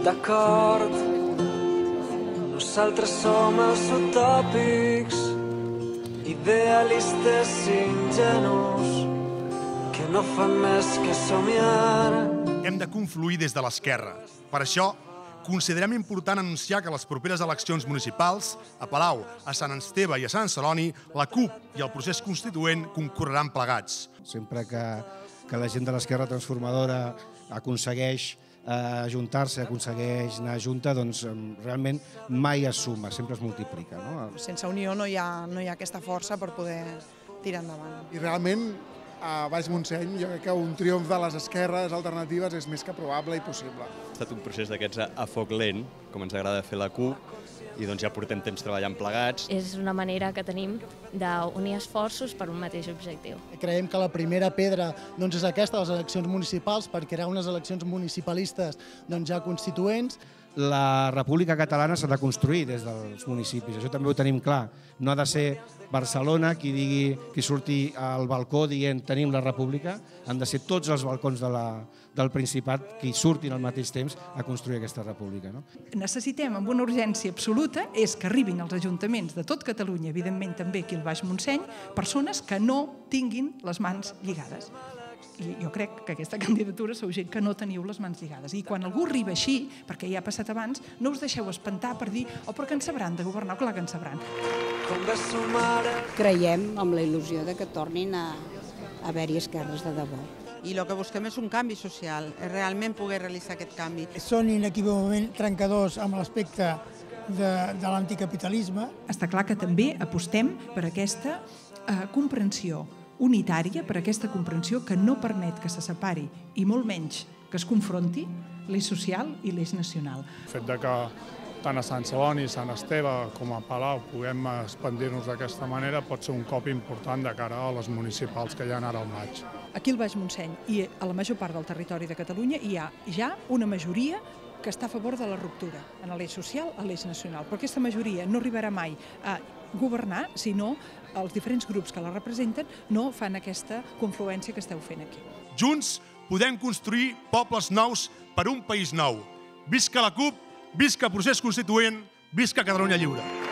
D'acord, nosaltres som els utòpics, idealistes ingenus, que no fan més que somiar. Hem de confluir des de l'esquerra. Per això, considerem important anunciar que a les properes eleccions municipals, a Palau, a Sant Esteve i a Sant Celoni, la CUP i el procés constituent concorreran plegats. Sempre que la gent de l'esquerra transformadora aconsegueix ajuntar-se, aconsegueix anar junta, doncs realment mai es suma, sempre es multiplica. Sense unió no hi ha aquesta força per poder tirar endavant. I realment, a Baix Montseny, jo crec que un triomf de les esquerres alternatives és més que probable i possible. Ha estat un procés d'aquests a foc lent, com ens agrada fer la CUP, i doncs ja portem temps treballant plegats. És una manera que tenim d'unir esforços per un mateix objectiu. Creiem que la primera pedra és aquesta, les eleccions municipals, per crear unes eleccions municipalistes ja constituents. La República Catalana s'ha de construir des dels municipis, això també ho tenim clar. No ha de ser Barcelona qui surti al balcó dient tenim la República, han de ser tots els balcons del Principat qui surtin al mateix temps a construir aquesta República. Necessitem, amb una urgència absoluta, és que arribin als ajuntaments de tot Catalunya, evidentment també aquí al Baix Montseny, persones que no tinguin les mans lligades. I jo crec que aquesta candidatura sou gent que no teniu les mans lligades. I quan algú arriba així, perquè ja ha passat abans, no us deixeu espantar per dir perquè en sabran de governar, clar que en sabran. Creiem amb la il·lusió que tornin a haver-hi esquerres de debò. I el que busquem és un canvi social, és realment poder realitzar aquest canvi. Són inequívocament trencadors amb l'aspecte de l'anticapitalisme. Està clar que també apostem per aquesta comprensió unitària, per aquesta comprensió que no permet que se separi, i molt menys que es confronti, l'eix social i l'eix nacional. El fet que tant a Sant Celoni, Sant Esteve com a Palau puguem expandir-nos d'aquesta manera pot ser un cop important de cara a les municipals que hi ha ara al maig. Aquí al Baix Montseny i a la major part del territori de Catalunya hi ha ja una majoria que està a favor de la ruptura, en l'eix social, a l'eix nacional. Però aquesta majoria no arribarà mai a governar si no els diferents grups que la representen no fan aquesta confluència que esteu fent aquí. Junts podem construir pobles nous per un país nou. Visca la CUP, visca el procés constituent, visca Catalunya lliure.